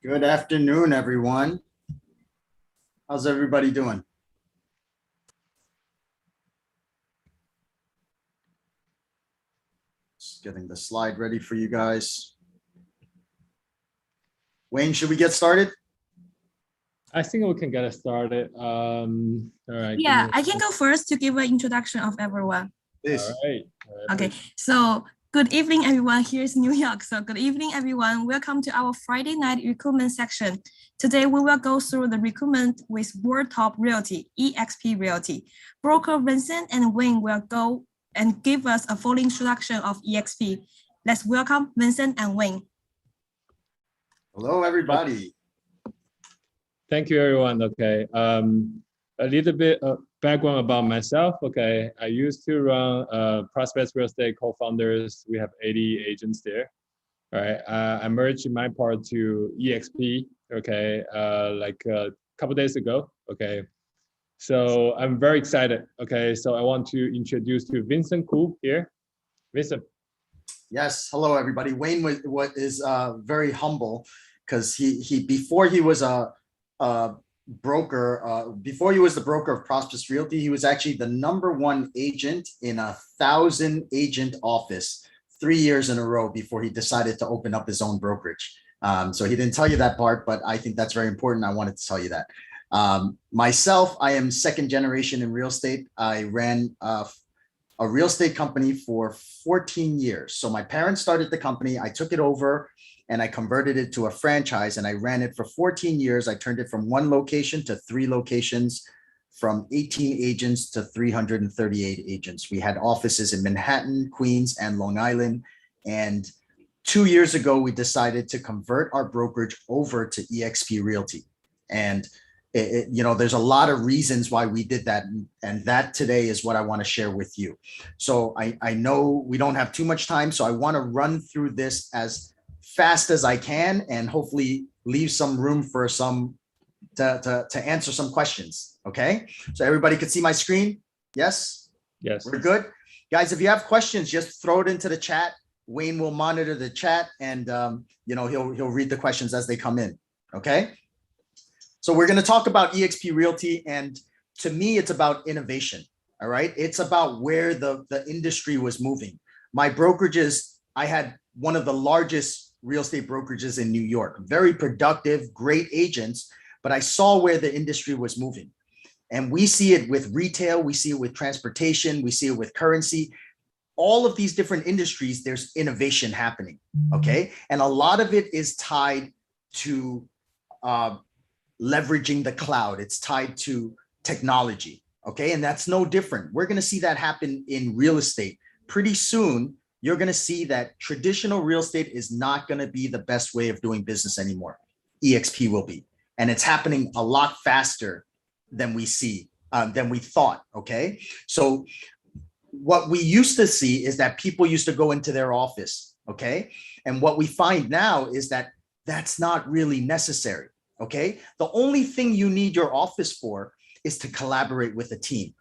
Good afternoon, everyone. How's everybody doing? Just getting the slide ready for you guys. Wayne, should we get started? I think we can get it started. All right. Yeah, I can go first to give an introduction of everyone. Please. All right. Okay, so good evening, everyone. Here's New York. So good evening, everyone. Welcome to our Friday night recruitment section. Today, we will go through the recruitment with World Top Realty, Exp Realty. Broker Vincent and Wayne will go and give us a full introduction of EXP. Let's welcome Vincent and Wayne. Hello, everybody. Thank you, everyone. Okay. A little bit of background about myself. Okay. I used to run Prospects Real Estate co-founders. We have 80 agents there. All right. I merged my part to EXP. Okay. Like a couple days ago. Okay. So I'm very excited. Okay. So I want to introduce to Vincent Koo here. Vincent. Yes. Hello, everybody. Wayne is very humble because he before he was a broker, before he was the broker of Prospects Realty, he was actually the #1 agent in a 1,000 agent office 3 years in a row before he decided to open up his own brokerage. So he didn't tell you that part, but I think that's very important. I wanted to tell you that. Myself, I am second generation in real estate. I ran a real estate company for 14 years. So my parents started the company, I took it over and I converted it to a franchise and I ran it for 14 years. I turned it from 1 location to 3 locations, from 18 agents to 338 agents. We had offices in Manhattan, Queens, and Long Island. And 2 years ago, we decided to convert our brokerage over to Exp Realty. And there's a lot of reasons why we did that. And that today is what I want to share with you. So I know we don't have too much time, so I want to run through this as fast as I can and hopefully leave some room for some to answer some questions. Okay. So everybody can see my screen. Yes. Yes. We're good. Guys, if you have questions, just throw it into the chat. Wayne will monitor the chat and he'll read the questions as they come in. Okay. So we're going to talk about Exp Realty, and to me, it's about innovation. All right. It's about where the industry was moving. My brokerages, I had one of the largest real estate brokerages in New York, very productive, great agents, but I saw where the industry was moving. And we see it with retail, we see it with transportation, we see it with currency. All of these different industries, there's innovation happening. Okay. And a lot of it is tied to leveraging the cloud. It's tied to technology. Okay. And that's no different. We're going to see that happen in real estate. Pretty soon, you're going to see that traditional real estate is not going to be the best way of doing business anymore. EXP will be. And it's happening a lot faster than we thought. Okay. So what we used to see is that people used to go into their office. Okay. And what we find now is that that's not really necessary. Okay. The only thing you need your office for is to collaborate with a team,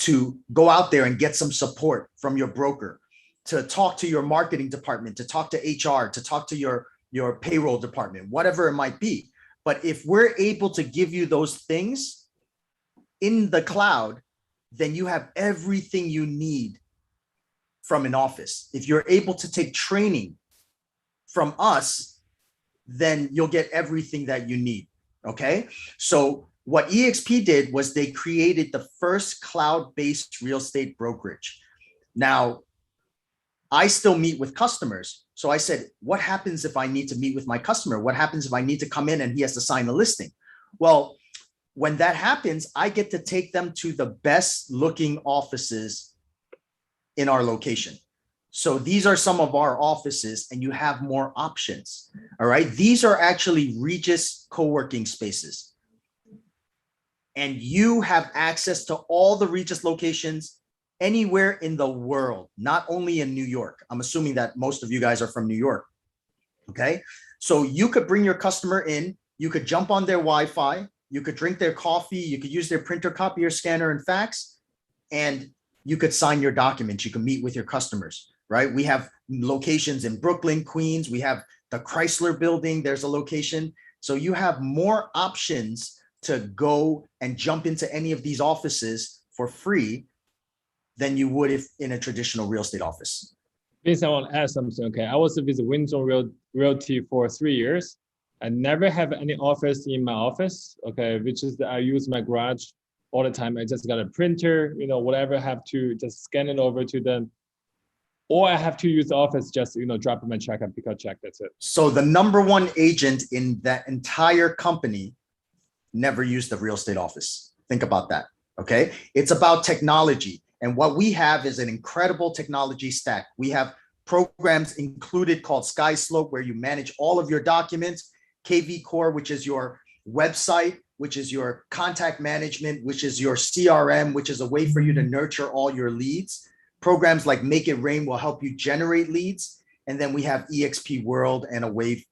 to go out there and get some support from your broker, to talk to your marketing department, to talk to HR, to talk to your payroll department, whatever it might be. But if we're able to give you those things in the cloud, then you have everything you need from an office. If you're able to take training from us, then you'll get everything that you need. Okay. So what EXP did was they created the first cloud-based real estate brokerage. Now, I still meet with customers. So I said, what happens if I need to meet with my customer? What happens if I need to come in and he has to sign a listing? Well, when that happens, I get to take them to the best looking offices in our location. So these are some of our offices and you have more options. All right. These are actually Regus co-working spaces. And you have access to all the Regus locations anywhere in the world, not only in New York. I'm assuming that most of you guys are from New York. Okay. So you could bring your customer in, you could jump on their Wi-Fi, you could drink their coffee, you could use their printer, copier, scanner, and fax, and you could sign your documents. You can meet with your customers, right? We have locations in Brooklyn, Queens. We have the Chrysler building. There's a location. So you have more options to go and jump into any of these offices for free than you would if in a traditional real estate office. Vince, I want to add something. Okay, I was with Windsor Realty for 3 years. I never have any office in my office. Okay, which is that I use my garage all the time. I just got a printer, whatever. I have to just scan it over to them, or I have to use the office. Just drop in my check and pick a check. That's it. So the number one agent in that entire company never used the real estate office. Think about that. Okay, it's about technology. And what we have is an incredible technology stack. We have programs included called SkySlope, where you manage all of your documents, KV Core, which is your website, which is your contact management, which is your CRM, which is a way for you to nurture all your leads. Programs like Make It Rain will help you generate leads. And then we have EXP World and a wave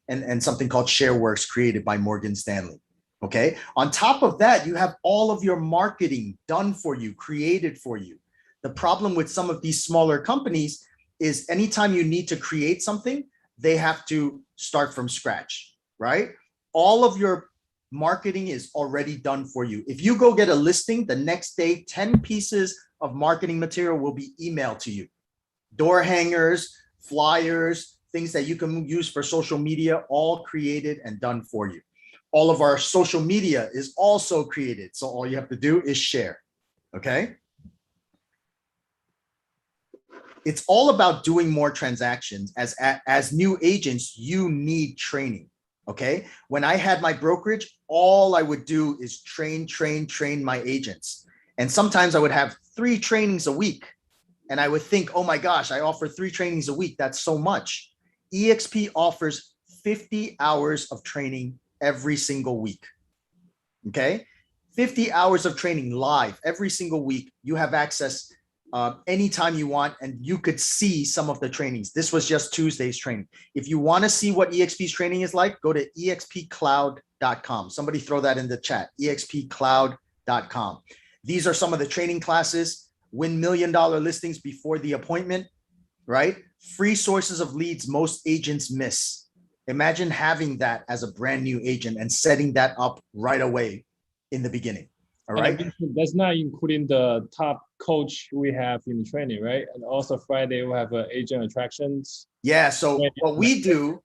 and something called ShareWorks created by Morgan Stanley. Okay. On top of that, you have all of your marketing done for you, created for you. The problem with some of these smaller companies is anytime you need to create something, they have to start from scratch, right? All of your marketing is already done for you. If you go get a listing, the next day, 10 pieces of marketing material will be emailed to you. Door hangers, flyers, things that you can use for social media, all created and done for you. All of our social media is also created. So all you have to do is share, okay? It's all about doing more transactions. As new agents, you need training, okay? When I had my brokerage, all I would do is train my agents. And sometimes I would have 3 trainings a week. And I would think, oh my gosh, I offer 3 trainings a week. That's so much. EXP offers 50 hours of training every single week, okay? 50 hours of training live every single week. You have access anytime you want, and you could see some of the trainings. This was just Tuesday's training. If you want to see what EXP's training is like, go to expcloud.com. Somebody throw that in the chat, expcloud.com. These are some of the training classes. Win $1 million listings before the appointment, right? Free sources of leads most agents miss. Imagine having that as a brand new agent and setting that up right away in the beginning. All right. That's not including the top coach we have in the training, right? And also Friday we have agent attractions. Yeah. So what we do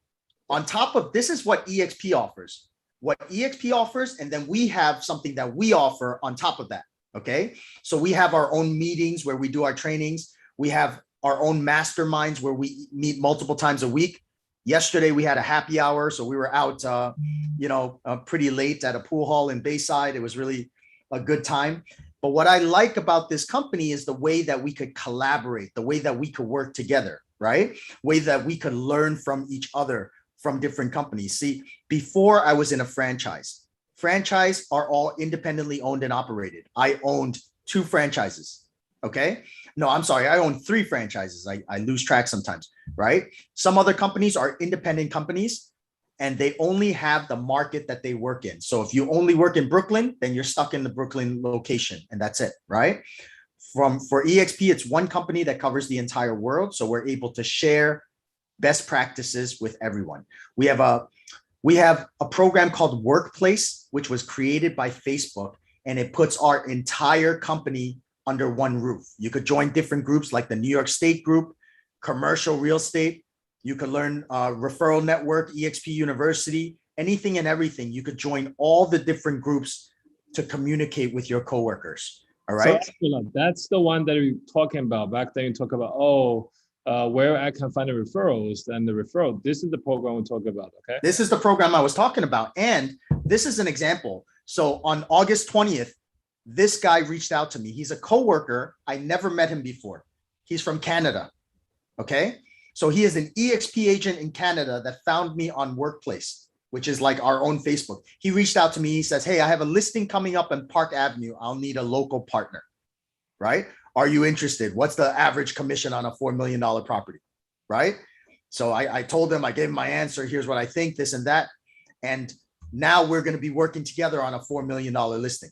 on top of this is what EXP offers. What EXP offers, and then we have something that we offer on top of that. Okay. So we have our own meetings where we do our trainings. We have our own masterminds where we meet multiple times a week. Yesterday we had a happy hour, so we were out, pretty late at a pool hall in Bayside. It was really a good time. But what I like about this company is the way that we could collaborate, the way that we could work together, right? Way that we could learn from each other from different companies. See, before I was in a franchise. Franchise are all independently owned and operated. I owned 2 franchises. Okay. No, I'm sorry. I own 3 franchises. I lose track sometimes, right? Some other companies are independent companies and they only have the market that they work in. So if you only work in Brooklyn, then you're stuck in the Brooklyn location and that's it, right? For EXP, it's one company that covers the entire world. So we're able to share best practices with everyone. We have a program called Workplace, which was created by Facebook, and it puts our entire company under one roof. You could join different groups like the New York State group, commercial real estate. You could learn referral network, EXP University, anything and everything. You could join all the different groups to communicate with your coworkers. All right. So that's the one that we're talking about. Back then you talk about, where I can find the referrals and the referral. This is the program we talk about, okay? This is the program I was talking about. And this is an example. So on August 20th, this guy reached out to me. He's a coworker. I never met him before. He's from Canada, okay? So he is an EXP agent in Canada that found me on Workplace, which is like our own Facebook. He reached out to me. He says, hey, I have a listing coming up in Park Avenue. I'll need a local partner, right? Are you interested? What's the average commission on a $4 million property, right? So I told him, I gave him my answer. Here's what I think, this and that. And now we're going to be working together on a $4 million listing,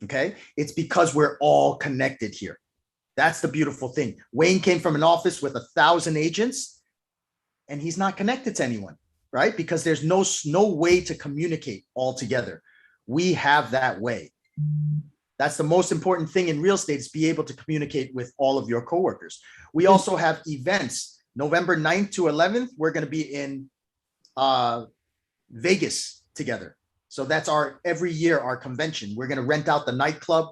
okay? It's because we're all connected here. That's the beautiful thing. Wayne came from an office with 1,000 agents and he's not connected to anyone, right? Because there's no way to communicate all together. We have that way. That's the most important thing in real estate, is be able to communicate with all of your coworkers. We also have events. November 9th to 11th, we're going to be in Vegas together. So that's every year, our convention. We're going to rent out the nightclub,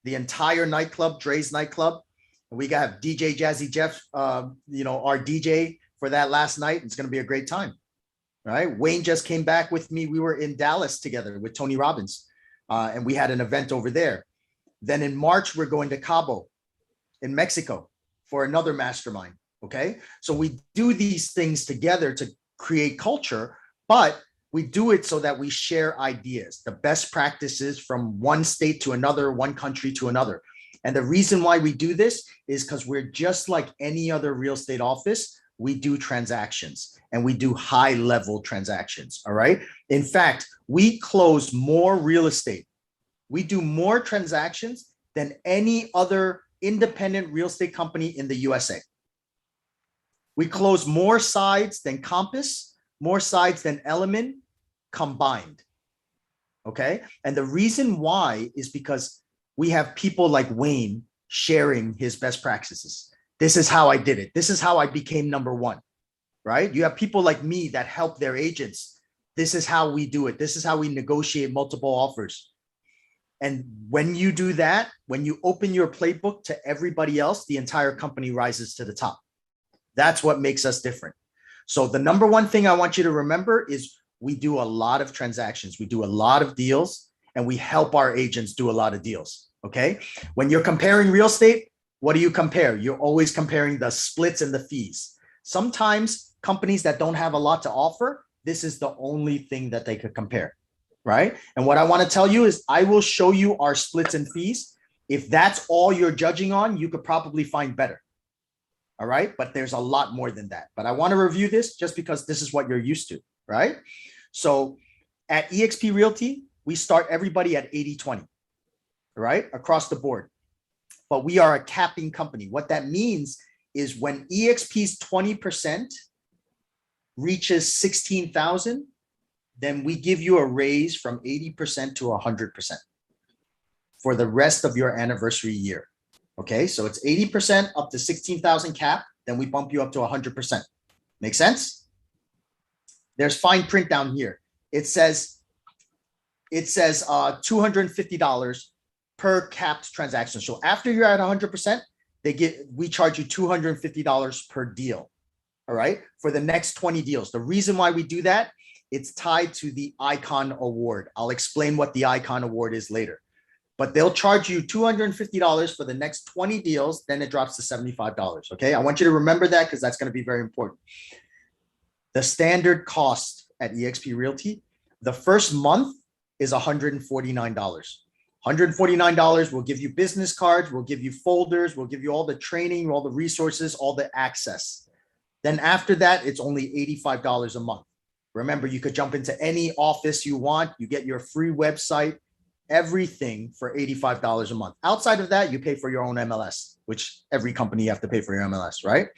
the entire nightclub, Dre's nightclub. And we got DJ Jazzy Jeff, our DJ for that last night. It's going to be a great time. All right. Wayne just came back with me. We were in Dallas together with Tony Robbins. And we had an event over there. Then in March, we're going to Cabo in Mexico for another mastermind. Okay. So we do these things together to create culture, but we do it so that we share ideas, the best practices from one state to another, one country to another. And the reason why we do this is because we're just like any other real estate office. We do transactions and we do high level transactions. All right. In fact, we close more real estate. We do more transactions than any other independent real estate company in the USA. We close more sides than Compass, more sides than Element combined. Okay. And the reason why is because we have people like Wayne sharing his best practices. This is how I did it. This is how I became number one, right? You have people like me that help their agents This is how we do it. This is how we negotiate multiple offers. And when you do that, when you open your playbook to everybody else, the entire company rises to the top. That's what makes us different. So the number one thing I want you to remember is we do a lot of transactions. We do a lot of deals, and we help our agents do a lot of deals. Okay. When you're comparing real estate, what do you compare? You're always comparing the splits and the fees. Sometimes companies that don't have a lot to offer, this is the only thing that they could compare. Right. And what I want to tell you is I will show you our splits and fees. If that's all you're judging on, you could probably find better. All right. But there's a lot more than that. But I want to review this just because this is what you're used to. Right. So at Exp Realty, we start everybody at 80-20, right? Across the board. But we are a capping company. What that means is when EXP's 20% reaches 16,000, then we give you a raise from 80% to 100% for the rest of your anniversary year. Okay, so it's 80% up to 16,000 cap, then we bump you up to 100%. Make sense? There's fine print down here. It says $250 per capped transaction. So after you're at 100%, we charge you $250 per deal. All right, for the next 20 deals. The reason why we do that, it's tied to the Icon Award. I'll explain what the Icon Award is later. But they'll charge you $250 for the next 20 deals, then it drops to $75. Okay, I want you to remember that because that's going to be very important. The standard cost at Exp Realty, the first month is $149. $149 will give you business cards, we'll give you folders, we'll give you all the training, all the resources, all the access. Then after that, it's only $85 a month. Remember, you could jump into any office you want. You get your free website, everything for $85 a month. Outside of that, you pay for your own MLS, which every company you have to pay for your MLS, right?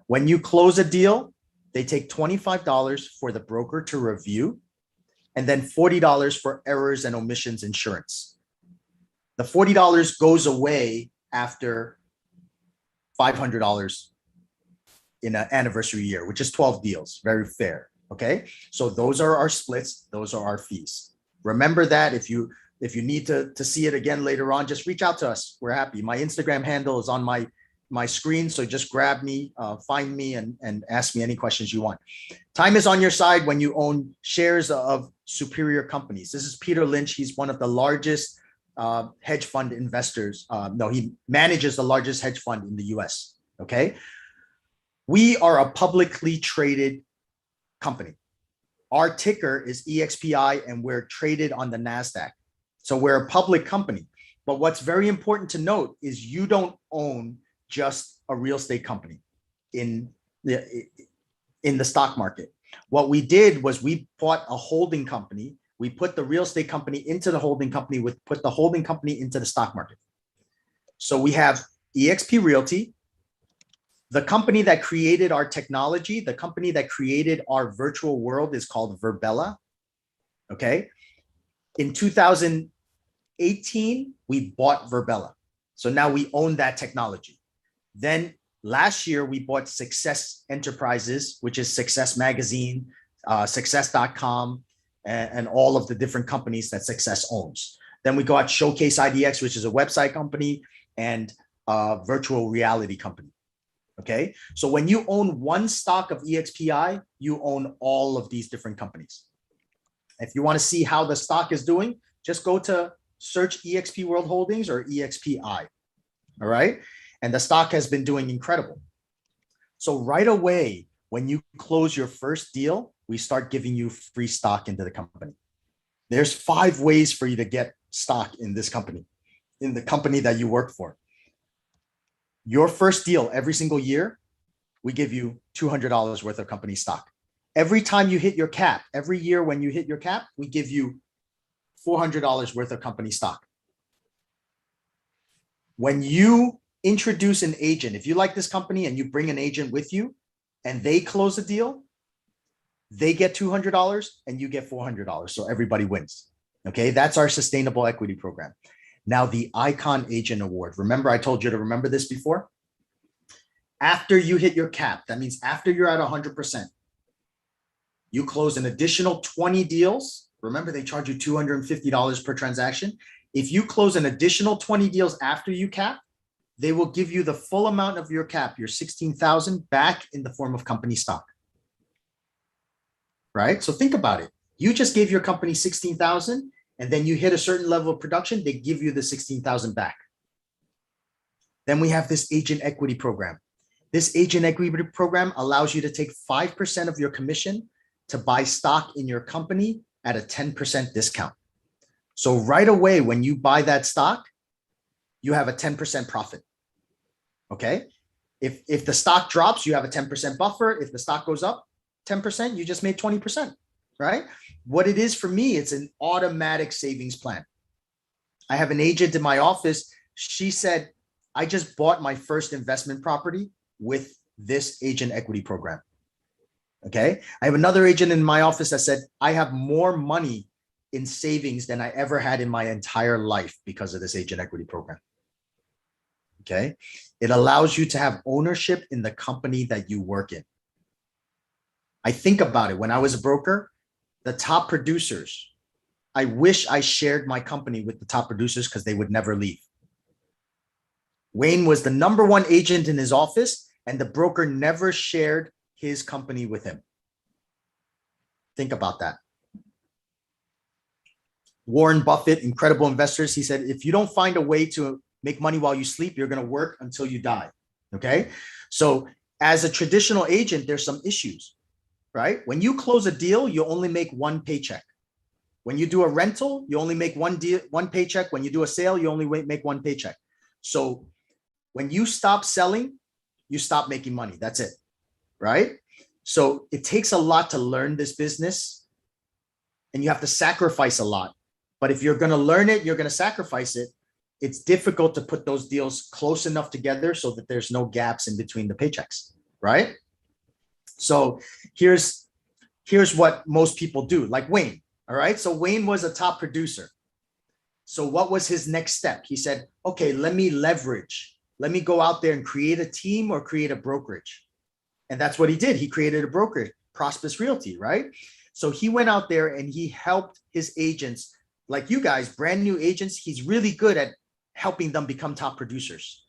When you close a deal, they take $25 for the broker to review, and then $40 for errors and omissions insurance. The $40 goes away after $500 in an anniversary year, which is 12 deals. Very fair. Okay. So those are our splits. Those are our fees. Remember that. If you need to see it again later on, just reach out to us. We're happy. My Instagram handle is on my screen. So just grab me, find me, and ask me any questions you want. Time is on your side when you own shares of superior companies. This is Peter Lynch. He's one of the largest hedge fund investors. No, he manages the largest hedge fund in the US. Okay. We are a publicly traded company. Our ticker is EXPI, and we're traded on the NASDAQ. So we're a public company. But what's very important to note is you don't own just a real estate company in the stock market. What we did was we bought a holding company. We put the real estate company into the holding company, put the holding company into the stock market. So we have Exp Realty, the company that created our technology, the company that created our virtual world is called Virbela. Okay. In 2018, we bought Virbela. So now we own that technology. Then last year, we bought Success Enterprises, which is Success Magazine, Success.com, and all of the different companies that Success owns. Then we got Showcase IDX, which is a website company, and a virtual reality company. Okay. So when you own one stock of EXPI, you own all of these different companies. If you want to see how the stock is doing, just go to search EXP World Holdings or EXPI. All right. And the stock has been doing incredible. So right away, when you close your first deal, we start giving you free stock into the company. There's 5 ways for you to get stock in this company, in the company that you work for. Your first deal every single year, we give you $200 worth of company stock. Every time you hit your cap, every year when you hit your cap, we give you $400 worth of company stock. When you introduce an agent, if you like this company and you bring an agent with you and they close a deal, they get $200 and you get $400. So everybody wins. Okay. That's our sustainable equity program. Now the Icon Agent Award. Remember, I told you to remember this before. After you hit your cap, that means after you're at 100%, You close an additional 20 deals. Remember, they charge you $250 per transaction. If you close an additional 20 deals after you cap, they will give you the full amount of your cap, your 16,000, back in the form of company stock. Right? So think about it. You just gave your company 16,000, and then you hit a certain level of production, they give you the 16,000 back. Then we have this agent equity program. This agent equity program allows you to take 5% of your commission to buy stock in your company at a 10% discount. So right away, when you buy that stock, you have a 10% profit. Okay. If the stock drops, you have a 10% buffer. If the stock goes up 10%, you just made 20%, right? What it is for me, it's an automatic savings plan. I have an agent in my office. She said, I just bought my first investment property with this agent equity program. Okay. I have another agent in my office that said, I have more money in savings than I ever had in my entire life because of this agent equity program. Okay. It allows you to have ownership in the company that you work in. I think about it. When I was a broker, the top producers, I wish I shared my company with the top producers because they would never leave. Wayne was the #1 agent in his office, and the broker never shared his company with him. Think about that. Warren Buffett, incredible investors. He said, if you don't find a way to make money while you sleep, you're going to work until you die. Okay. So as a traditional agent, there's some issues, right? When you close a deal, you only make one paycheck. When you do a rental, you only make one paycheck. When you do a sale, you only make one paycheck. So when you stop selling, you stop making money. That's it. Right? So it takes a lot to learn this business, and you have to sacrifice a lot. But if you're going to learn it, you're going to sacrifice it. It's difficult to put those deals close enough together so that there's no gaps in between the paychecks, right? So here's what most people do, like Wayne. All right. So Wayne was a top producer. So what was his next step? He said, okay, let me leverage. Let me go out there and create a team or create a brokerage. And that's what he did. He created a brokerage, Exp Realty, right? So he went out there and he helped his agents, like you guys, brand new agents. He's really good at helping them become top producers.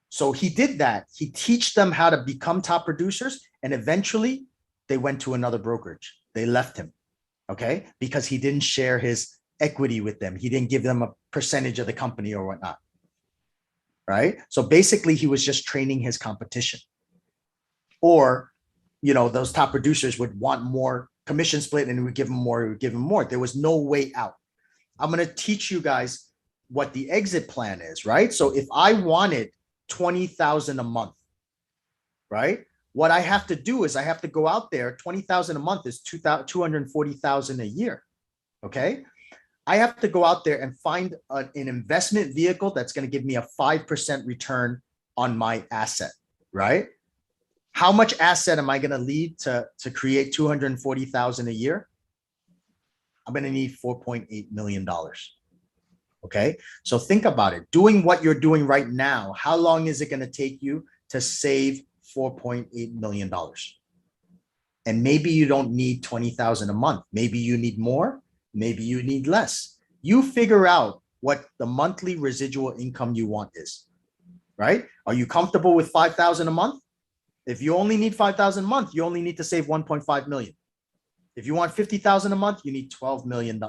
So he did that. He teach them how to become top producers. And eventually they went to another brokerage. They left him, okay? Because he didn't share his equity with them. He didn't give them a percentage of the company or whatnot, right? So basically he was just training his competition. Or, you know, those top producers would want more commission split and we would give them more, we would give them more. There was no way out. I'm going to teach you guys what the exit plan is, right? So if I wanted 20,000 a month, right? What I have to do is I have to go out there. 20,000 a month is 240,000 a year. Okay. I have to go out there and find an investment vehicle that's going to give me a 5% return on my asset, right? How much asset am I going to need to create 240,000 a year? I'm going to need $4.8 million. Okay. So think about it. Doing what you're doing right now, how long is it going to take you to save $4.8 million? And maybe you don't need 20,000 a month. Maybe you need more. Maybe you need less. You figure out what the monthly residual income you want is, right? Are you comfortable with 5,000 a month? If you only need 5,000 a month, you only need to save 1.5 million. If you want 50,000 a month, you need $12 million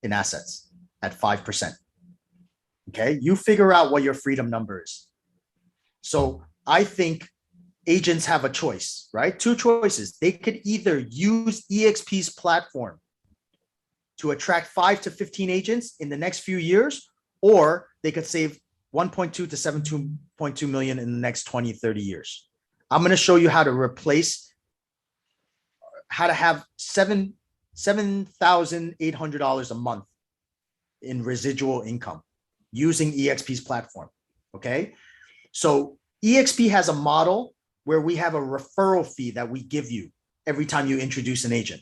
in assets at 5%. Okay. You figure out what your freedom number is. So I think agents have a choice, right? Two choices. They could either use EXP's platform to attract 5 to 15 agents in the next few years, or they could save 1.2 to 7.2 million in the next 20, 30 years. I'm going to show you how to have $7,800 a month in residual income using EXP's platform. Okay. So EXP has a model where we have a referral fee that we give you every time you introduce an agent.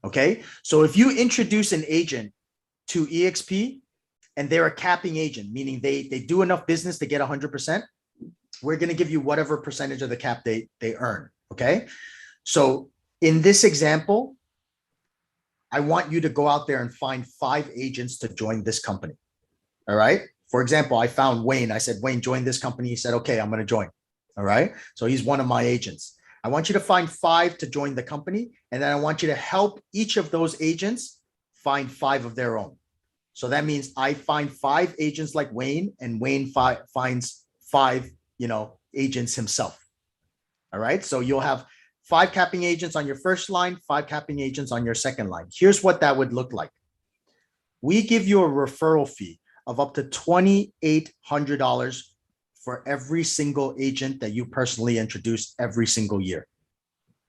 Okay. So if you introduce an agent to EXP and they're a capping agent, meaning they do enough business to get 100%, we're going to give you whatever percentage of the cap they earn. Okay. So In this example, I want you to go out there and find 5 agents to join this company. All right. For example, I found Wayne. I said, Wayne, join this company. He said, okay, I'm going to join. All right. So he's one of my agents. I want you to find 5 to join the company. And then I want you to help each of those agents find 5 of their own. So that means I find 5 agents like Wayne, and Wayne finds 5, agents himself. All right. So you'll have 5 capping agents on your first line, 5 capping agents on your second line. Here's what that would look like. We give you a referral fee of up to $2,800 for every single agent that you personally introduce every single year.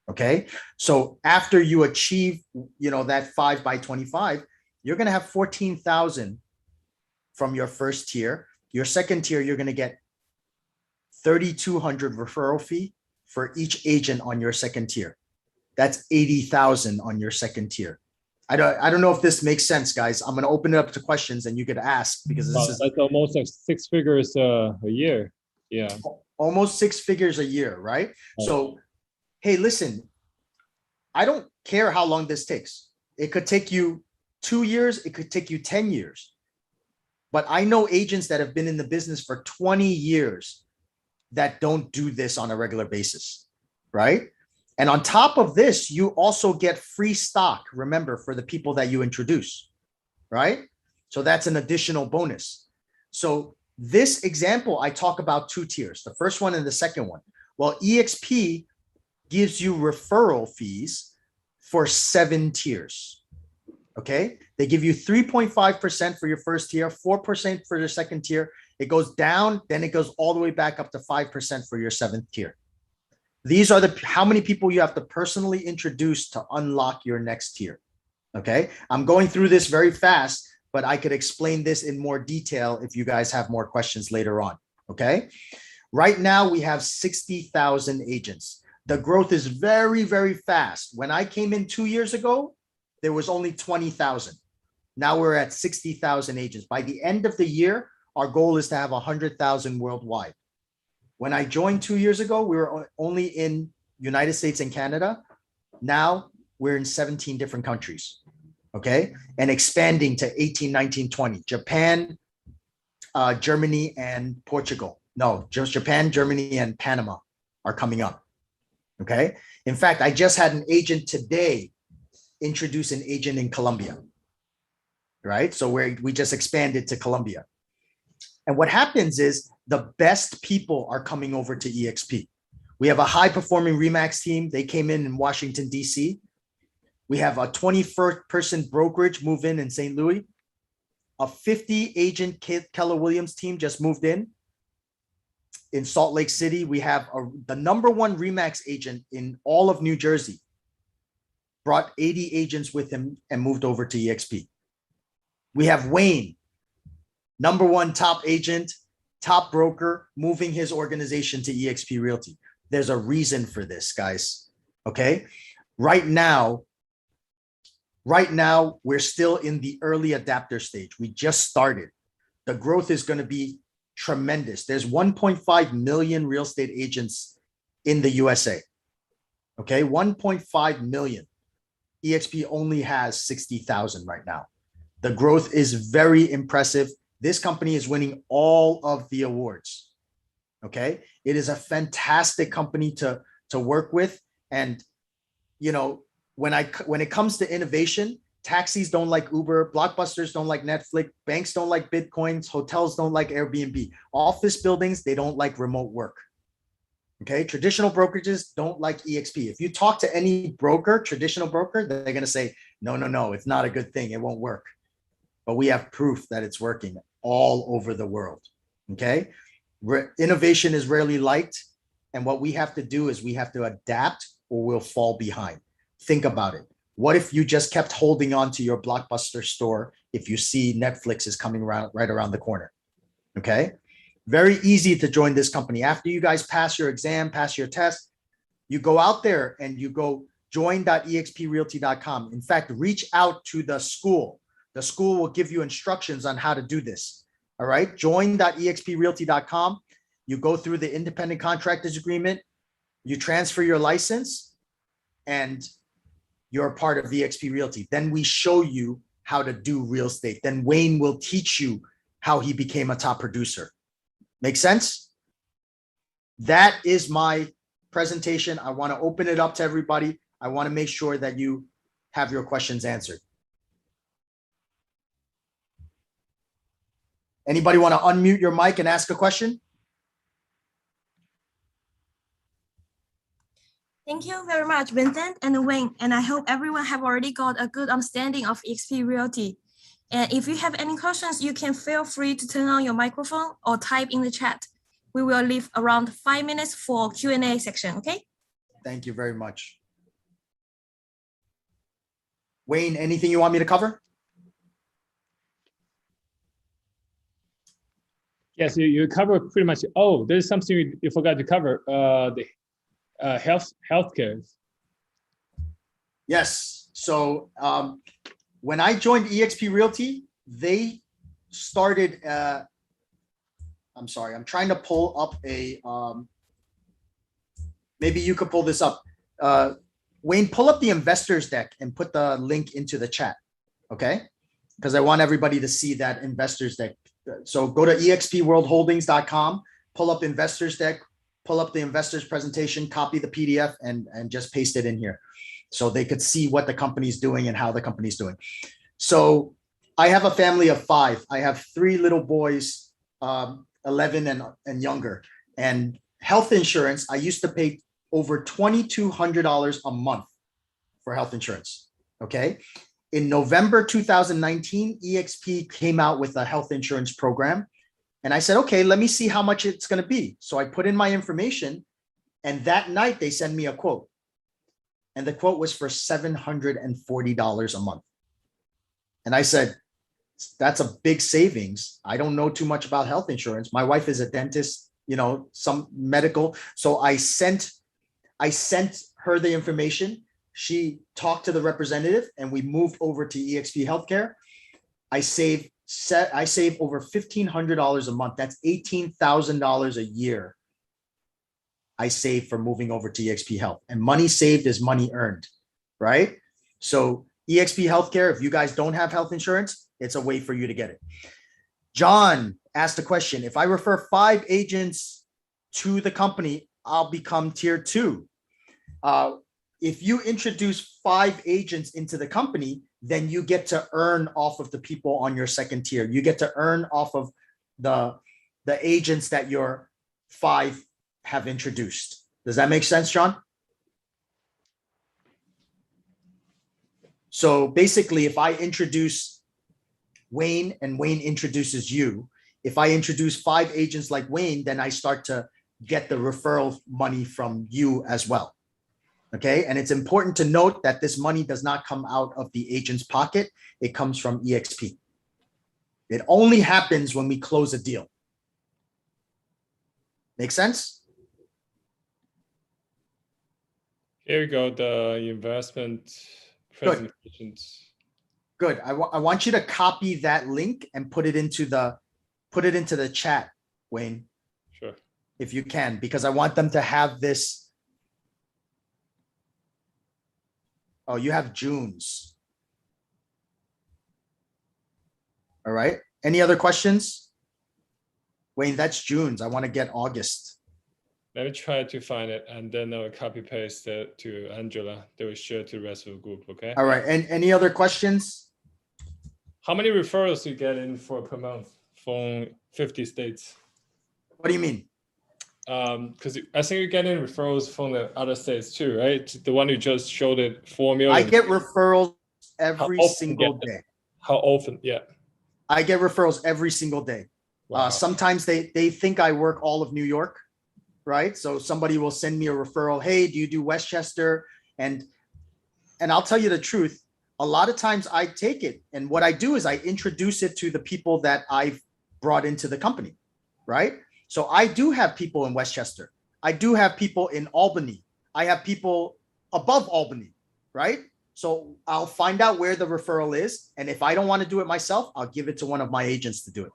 Okay. So after you achieve, that 5 by 25, you're going to have 14,000 from your first tier. Your second tier, you're going to get 3,200 referral fee for each agent on your second tier. That's 80,000 on your second tier. I don't know if this makes sense, guys. I'm going to open it up to questions and you could ask, because this is that's almost like 6 figures a year. Yeah. Almost 6 figures a year, right? So, hey, listen, I don't care how long this takes. It could take you 2 years. It could take you 10 years. But I know agents that have been in the business for 20 years that don't do this on a regular basis, right? And on top of this, you also get free stock, remember, for the people that you introduce, right? So that's an additional bonus. So this example, I talk about 2 tiers, the first one and the second one. Well, EXP gives you referral fees for 7 tiers, okay? They give you 3.5% for your first tier, 4% for your second tier. It goes down, then it goes all the way back up to 5% for your 7th tier. These are how many people you have to personally introduce to unlock your next tier. Okay. I'm going through this very fast, but I could explain this in more detail if you guys have more questions later on. Okay. Right now we have 60,000 agents. The growth is very, very fast. When I came in 2 years ago, there was only 20,000. Now we're at 60,000 agents. By the end of the year, our goal is to have 100,000 worldwide. When I joined 2 years ago, we were only in United States and Canada. Now we're in 17 different countries, okay? And expanding to 18, 19, 20. Japan, Germany, and Portugal. No, just Japan, Germany, and Panama are coming up, okay? In fact, I just had an agent today introduce an agent in Colombia, right? So we just expanded to Colombia. And what happens is the best people are coming over to EXP. We have a high-performing RE/MAX team. They came in Washington, D.C. We have a 20-person brokerage move in St. Louis. A 50-agent Keller Williams team just moved in Salt Lake City. We have the #1 RE/MAX agent in all of New Jersey. Brought 80 agents with him and moved over to EXP. We have Wayne, #1 top agent, top broker, moving his organization to EXP Realty. There's a reason for this, guys. Okay. Right now, we're still in the early adapter stage. We just started. The growth is going to be tremendous. There's 1.5 million real estate agents in the USA. Okay. 1.5 million. EXP only has 60,000 right now. The growth is very impressive. This company is winning all of the awards. Okay. It is a fantastic company to work with. And, when it comes to innovation, taxis don't like Uber, blockbusters don't like Netflix, banks don't like Bitcoins, hotels don't like Airbnb, office buildings, they don't like remote work. Okay. Traditional brokerages don't like EXP. If you talk to any broker, traditional broker, they're going to say, no, it's not a good thing. It won't work. But we have proof that it's working all over the world. Okay. Innovation is rarely liked. And what we have to do is we have to adapt or we'll fall behind. Think about it. What if you just kept holding on to your Blockbuster store if you see Netflix is coming right around the corner? Okay. Very easy to join this company. After you guys pass your exam, pass your test, you go out there and you go join.exprealty.com. In fact, reach out to the school. The school will give you instructions on how to do this. All right. Join.exprealty.com. You go through the independent contractors agreement. You transfer your license and you're a part of Exp Realty. Then we show you how to do real estate. Then Wayne will teach you how he became a top producer. Make sense? That is my presentation. I want to open it up to everybody. I want to make sure that you have your questions answered. Anybody want to unmute your mic and ask a question? Thank you very much, Vincent and Wayne. And I hope everyone have already got a good understanding of Exp Realty. And if you have any questions, you can feel free to turn on your microphone or type in the chat. We will leave around 5 minutes for Q&A section, okay? Thank you very much. Wayne, anything you want me to cover? Yes, you cover pretty much. Oh, there's something you forgot to cover. The healthcare. Yes. So when I joined Exp Realty, they started. I'm sorry, I'm trying to pull up a. Maybe you could pull this up. Wayne, pull up the investors deck and put the link into the chat, okay? Because I want everybody to see that investors deck. So go to expworldholdings.com, pull up investors deck, pull up the investors presentation, copy the PDF, and just paste it in here so they could see what the company's doing and how the company's doing. So I have a family of 5. I have 3 little boys, 11 and younger. And health insurance, I used to pay over $2,200 a month for health insurance, okay? In November 2019, EXP came out with a health insurance program. And I said, okay, let me see how much it's going to be. So I put in my information, and that night they sent me a quote. And the quote was for $740 a month. And I said, that's a big savings. I don't know too much about health insurance. My wife is a dentist, you know, some medical. So I sent her the information. She talked to the representative and we moved over to EXP Healthcare. I save over $1,500 a month. That's $18,000 a year I save for moving over to EXP Health. And money saved is money earned, right? So EXP Healthcare, if you guys don't have health insurance, it's a way for you to get it. John asked a question. If I refer 5 agents to the company, I'll become tier 2. If you introduce 5 agents into the company, then you get to earn off of the people on your second tier. You get to earn off of the agents that your 5 have introduced. Does that make sense, John? So basically, if I introduce Wayne and Wayne introduces you, if I introduce 5 agents like Wayne, then I start to get the referral money from you as well. Okay. And it's important to note that this money does not come out of the agent's pocket. It comes from EXP. It only happens when we close a deal. Make sense? Here we go. The investment presentations. Good. I want you to copy that link and put it into the chat, Wayne. Sure. If you can, because I want them to have this. Oh, you have June's. All right. Any other questions? Wayne, that's June's. I want to get August. Let me try to find it, and then I'll copy paste it to Angela. They will share to the rest of the group, okay? All right. And any other questions? How many referrals do you get in per month from 50 states? What do you mean? Because I think you're getting referrals from the other states too, right? The one you just showed it, 4 million. I get referrals every single day. How often? Yeah. I get referrals every single day. Wow. Sometimes they think I work all of New York, right? So somebody will send me a referral. Hey, do you do Westchester? And I'll tell you the truth. A lot of times I take it. And what I do is I introduce it to the people that I've brought into the company, right? So I do have people in Westchester. I do have people in Albany. I have people above Albany, right? So I'll find out where the referral is. And if I don't want to do it myself, I'll give it to one of my agents to do it.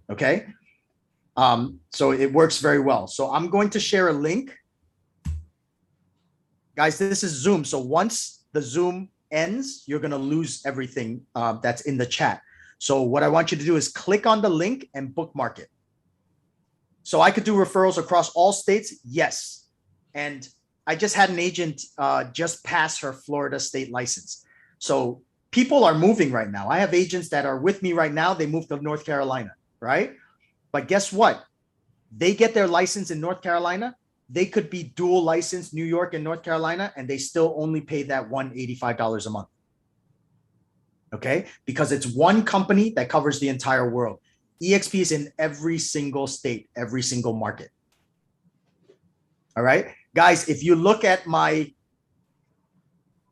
Okay. So it works very well. So I'm going to share a link. Guys, this is Zoom. So once the Zoom ends, you're going to lose everything that's in the chat. So what I want you to do is click on the link and bookmark it. So I could do referrals across all states. Yes. And I just had an agent just pass her Florida state license. So people are moving right now. I have agents that are with me right now. They moved to North Carolina, right? But guess what? They get their license in North Carolina. They could be dual licensed New York and North Carolina, and they still only pay that $185 a month. Okay? Because it's one company that covers the entire world. EXP is in every single state, every single market. All right? Guys, if you look at my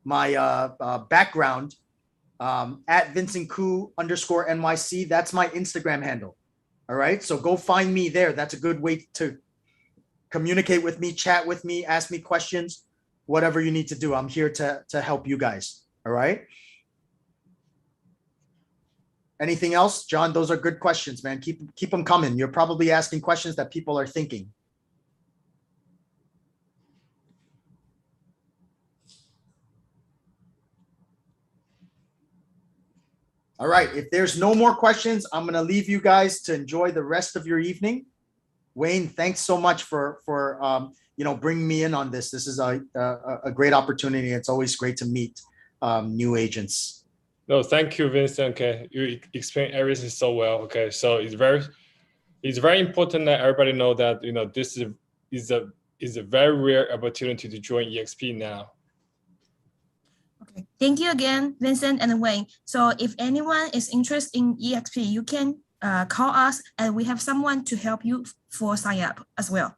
background at VincentKoo_NYC, that's my Instagram handle. All right? So go find me there. That's a good way to communicate with me, chat with me, ask me questions, whatever you need to do. I'm here to help you guys. All right? Anything else? John, those are good questions, man. Keep them coming. You're probably asking questions that people are thinking. All right. If there's no more questions, I'm going to leave you guys to enjoy the rest of your evening. Wayne, thanks so much for bringing me in on this. This is a great opportunity. It's always great to meet new agents. No, thank you, Vincent. Okay, you explained everything so well. Okay, so it's very important that everybody know that this is a very rare opportunity to join EXP now. Okay, thank you again, Vincent and Wayne. So if anyone is interested in EXP, you can call us, and we have someone to help you for sign up as well.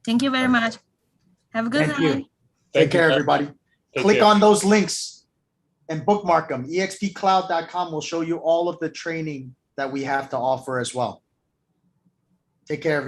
Thank you very much. Have a good night. Take care, everybody. Click on those links and bookmark them. expcloud.com will show you all of the training that we have to offer as well. Take care, everybody.